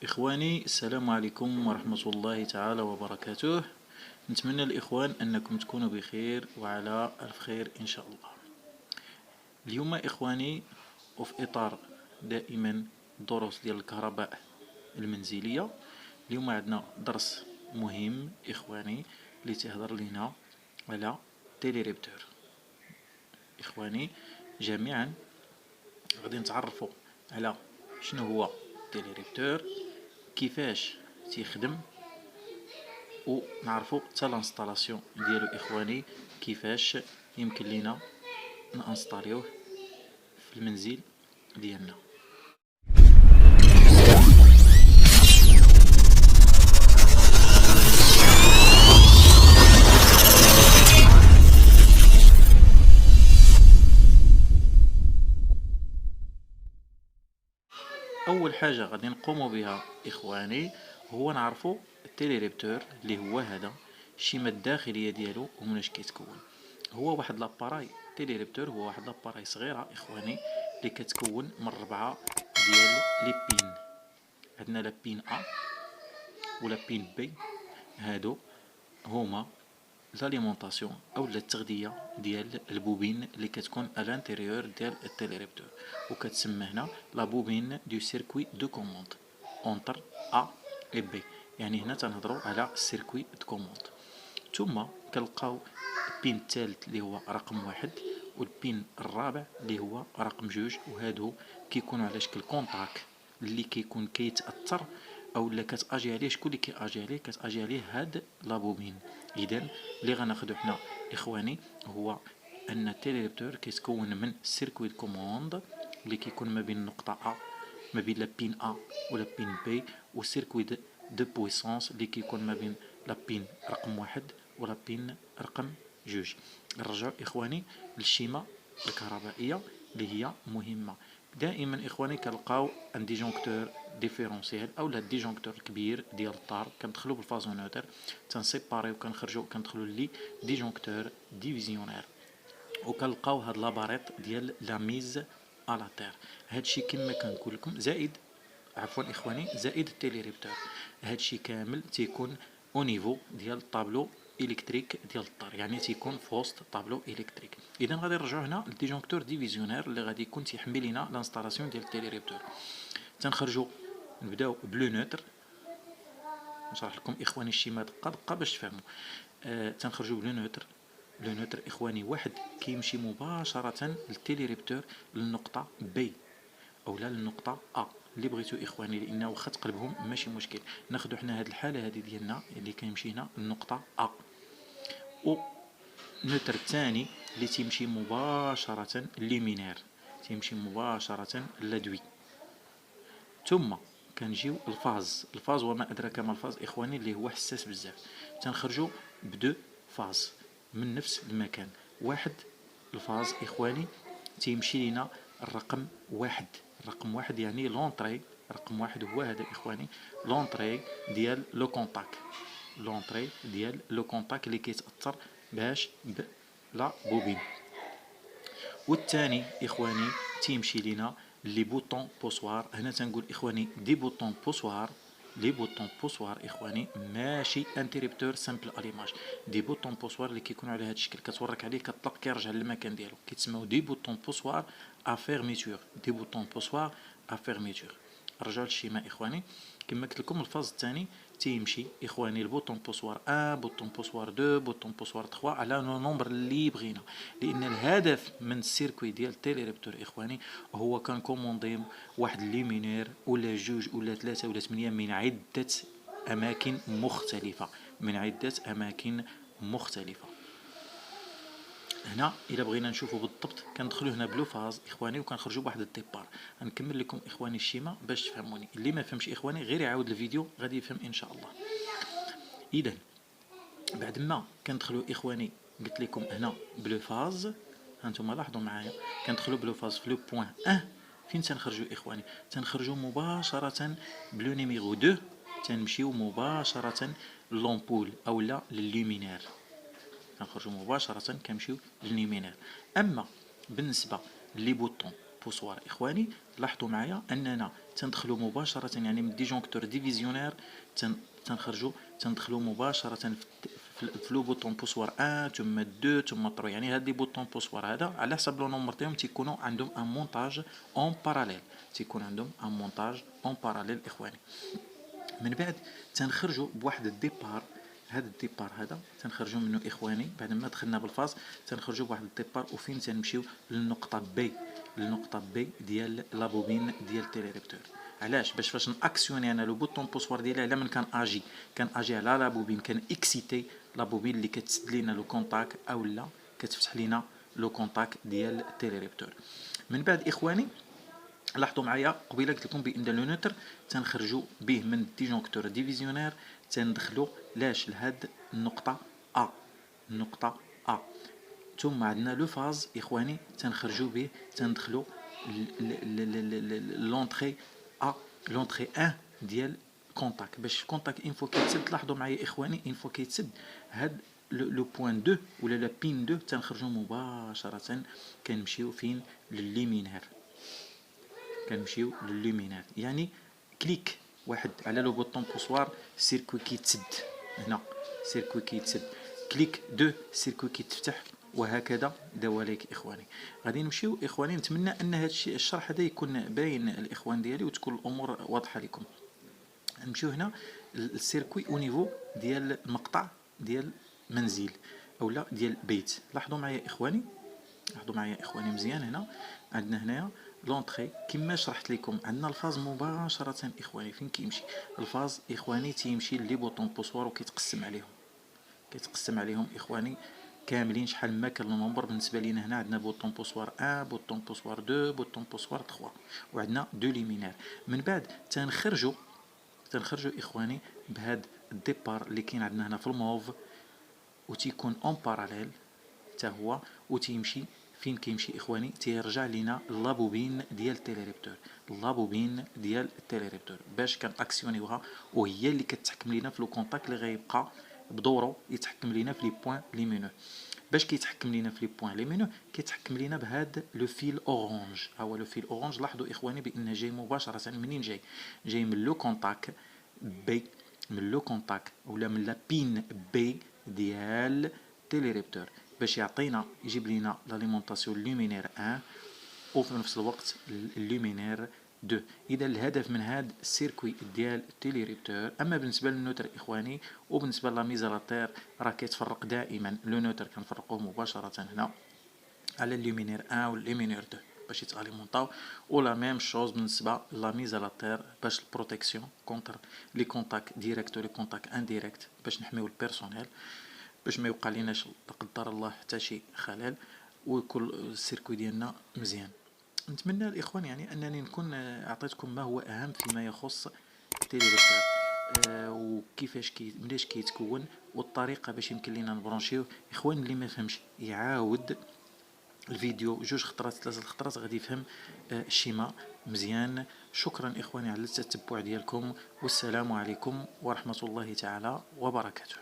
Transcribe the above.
إخواني، السلام عليكم ورحمة الله تعالى وبركاته. نتمنى الإخوان أنكم تكونوا بخير وعلى ألف خير إن شاء الله. اليوم إخواني، وفي إطار دائما دروس ديال الكهرباء المنزلية، اليوم عندنا درس مهم إخواني اللي تهضر لنا على تيليريبتور. إخواني جميعا غادي نتعرفوا على شنو هو تيليريبتور، كيفاش تيخدم، ونعرفوا حتى لانستالاسيون ديالو إخواني كيفاش يمكن لينا نانستاليوه في المنزل ديالنا. اول حاجه غادي نقوموا بها اخواني هو نعرفوا التيليريبتور اللي هو هذا الشيمه الداخليه ديالو ومناش كيتكون. هو واحد لاباراي تيليريبتور، هو واحد لاباراي صغيره اخواني اللي كتكون من 4 ديال لي بين. عندنا لا بين ا ولا بين بي، هادو هما لاليمونطاسيون او التغذيه ديال البوبين اللي كتكون على الانتيريور ديال التيليريبتور، وكتسمى هنا لا بوبين دو سيركوي دو كوموند اونتر ا اي بي. يعني هنا تنهضروا على السيركوي دو كوموند. ثم كنلقاو البين الثالث اللي هو رقم 1 والبين الرابع اللي هو رقم 2، وهادو كيكونوا على شكل كونتاك اللي كيكون كيتاثر او لا كتاجي عليه. شكون اللي كياجي عليه؟ كتاجي عليه هاد لابوبين. اذا اللي غناخدو حنا اخواني هو ان التيليريبتور كيتكون من سيركوي كوموند اللي كيكون ما بين النقطه ا، ما بين لا بين ا ولا بين بي، وسيركوي دو بويسونس اللي كيكون ما بين لا بين رقم 1 ولا بين رقم 2. نرجعوا اخواني للشيمه الكهربائيه اللي هي مهمه. دائما اخواني كنلقاو ان ديجونكتور ديفيرونسيال او لا ديجونكتور الكبير ديال الطار، كندخلو بالفازونوتر تنسيباريو كنخرجو كندخلو لي ديجونكتور ديفيزيونير، وكنلقاو هاد لاباريط ديال لا ميز على لا تير. هادشي كما كنقول لكم زائد اخواني زائد التيليريبتور، هادشي كامل تيكون او نيفو ديال الطابلو الكتريك ديال الطار، يعني تيكون في وسط طابلو الكتريك. اذا غادي نرجعوا هنا للديجونكتور ديفيزيونير اللي غادي يكون تيحمي لينا لانستالاسيون ديال التيليريبتور. تنخرجوا نبداو بلو نوتر، نشرح لكم اخواني الشيما دقه دقه باش تفهموا. تنخرجوا بلو نوتر. لو نوتر اخواني واحد كيمشي مباشره للتيليريبتور للنقطه بي اولا للنقطه ا اللي بغيتو اخواني، لان واخا تقلبهم ماشي مشكل. ناخذ حنا هاد الحاله هذه ديالنا اللي كيمشي هنا للنقطه ا، و نوتر الثاني اللي تيمشي مباشره للمينير، تيمشي مباشره للدوي. ثم كنجيو الفاز وما ادراك ما الفاز اخواني اللي هو حساس بزاف. تنخرجوا بدو فاز من نفس المكان. واحد الفاز اخواني تيمشي لنا الرقم 1. الرقم 1 يعني لونطري. رقم 1 هو هذا اخواني لونطري ديال لو كونتاك، لونطري ديال لو كونتاك اللي كيتاثر باش لا بوبين. والثاني اخواني تيمشي لينا لي بوطون بوسوار. هنا تنقول اخواني دي بوطون بوسوار، لي بوطون بوسوار اخواني ماشي انتريبتور سامبل اليماج. دي بوطون بوسوار اللي كيكونوا على هذا الشكل كتورك عليه كطلق كيرجع للمكان ديالو كيتسموا دي بوطون بوسوار ا فيرميتور. دي بوطون بوسوار ا فيرميتور. رجعوا للشيما اخواني كما قلت لكم. الفاز الثاني تيمشي اخواني البوطون بوسوار 1، بوطون بوسوار 2، بوطون بوسوار 3 على لو نومبر اللي بغينا، لان الهدف من السيركوي ديال التيليريبتور اخواني هو كان كوموندي واحد ليمينير ولا 2 ولا 3 ولا 8 من عده اماكن مختلفه، من عده اماكن مختلفه. هنا الا بغينا نشوفوا بالضبط كندخلوا هنا بلو فاز اخواني وكنخرجوا بواحد الديبار. غنكمل لكم اخواني الشيما باش تفهموني. اللي ما فهمش اخواني غير يعاود الفيديو غادي يفهم ان شاء الله. اذا بعد ما كندخلوا اخواني قلت لكم هنا بلو فاز، هانتوما لاحظوا معايا كندخلوا بلو فاز في لو بوين 1. فين تنخرجوا اخواني؟ تنخرجوا مباشره بلو نيميرو 2، تنمشيو مباشره لومبول اولا لللومينير، كنخرجوا مباشره كنمشيو لللومينير. اما بالنسبه لي بوطون بوسوار. اخواني لاحظوا معايا اننا تندخلوا مباشره يعني من ديجونكتور ديفيزيونير تندخلوا مباشره في لو بوطون بوسوار 1 ثم 2 ثم 3. يعني هاد لي بوطون بوسوار هذا على حسب لو نومبر تاعهم تيكونوا عندهم ان مونتاج اون باراليل، تيكون عندهم ان مونتاج اون باراليل اخواني. من بعد تنخرجوا بواحد الديبار، هذا الديبار هذا تنخرجوا منه اخواني بعد ما دخلنا بالفاز، تنخرجوا بواحد الديبار وفين تنمشيو للنقطه بي، للنقطه بي ديال لابوبين ديال تيليريبتور. علاش؟ باش فاش ناكسيوني انا لو بوطون بوسوار ديالي على من كان اجي على لابوبين، كان اكسيتي لابوبين اللي كتسد لينا لو كونتاك او لا كتفتح لينا لو كونتاك ديال تيليريبتور. من بعد اخواني لاحظوا معايا قبيله قلت لكم بان لو نوتر تنخرجوا به من الديجونكتور ديفيزيونير تندخلوا لاش لهاد النقطه ا، النقطه ا. ثم عندنا لو فاز اخواني تنخرجوا به تندخلوا لونطري ا، لونطري 1 ديال كونتاك. باش كونتاك ان فوا كيتسد لاحظوا معايا اخواني ان فوا كيتسد هاد لو بوين 2 ولا لا بين 2 تنخرجوا مباشره كنمشيو فين للليمينير، كنمشيو لللومينير. يعني كليك واحد على لو بوطون بوسوار سيركوي كيتسد، هنا سيركوي كيتسد، كليك 2 سيركوي كيتفتح، وهكذا دواليك اخواني. غادي نمشيو اخواني، نتمنى ان هذا الشيء الشرح هذا يكون باين الاخوان ديالي وتكون الامور واضحه لكم. نمشيو هنا السيركوي او نيفو ديال المقطع ديال منزل اولا ديال بيت. لاحظوا معايا اخواني، لاحظوا معايا اخواني مزيان. هنا عندنا هنايا لونطري كما شرحت لكم، عندنا الفاز مباشره اخواني. فين كيمشي الفاز اخواني؟ تيمشي لي بوطون بوسوار وكيتقسم عليهم، كيتقسم عليهم اخواني كاملين شحال ما كان النومبر. بالنسبه لينا هنا عندنا بوطون بوسوار 1 بوطون بوسوار 2 بوطون بوسوار 3 وعندنا دو ليمينير. من بعد تنخرجوا اخواني بهاد الديبار اللي كاين عندنا هنا في الموف وتيكون اون باراليل حتى هو، وتيمشي فين كيمشي اخواني؟ تيرجع لينا لابوبين ديال التيليريبتور، لابوبين ديال التيليريبتور باش كنأكسيونيوها، وهي اللي كتحكم لينا في لو كونتاك اللي غيبقى بدورو يتحكم لينا في لي بوين ليمينو. باش كيتحكم لينا في لي بوين ليمينو كيتحكم لينا بهذا لو فيل اورانج. ها هو لو فيل اورانج. لاحظوا اخواني بان جاي مباشره منين جاي من لو كونتاك بي، من لو كونتاك ولا من لا بين بي ديال تيليريبتور باش يعطينا يجيب لنا لاليمونطاسيون لومينير 1 وفي نفس الوقت اللومينير 2. اذا الهدف من هذا السيركوي ديال التيليريبتور. اما بالنسبه للنوتر اخواني وبالنسبه لاميزالاتير راه كيتفرق دائما. لو نوتر كنفرقوه مباشره هنا على اللومينير 1 واللومينير 2 باش يتاليمونطاو، ولا ميم شوز بالنسبه لاميزالاتير باش البروتيكسيون كونتر لي كونتاك ديريكت ولي كونتاك انديريكت باش نحميو البيرسونيل باش ما يوقع ليناش لا قدر الله حتى شي خلل ويكون السيركوي ديالنا مزيان. نتمنى الاخوان يعني انني نكون اعطيتكم ما هو اهم فيما يخص التيليريبتور وكيفاش ملاش كيتكون والطريقه باش يمكن لينا نبرونشيو. اخوان اللي ما فهمش يعاود الفيديو 2 خطرات 3 خطرات غادي يفهم الشيما مزيان. شكرا اخواني على التتبع ديالكم، والسلام عليكم ورحمه الله تعالى وبركاته.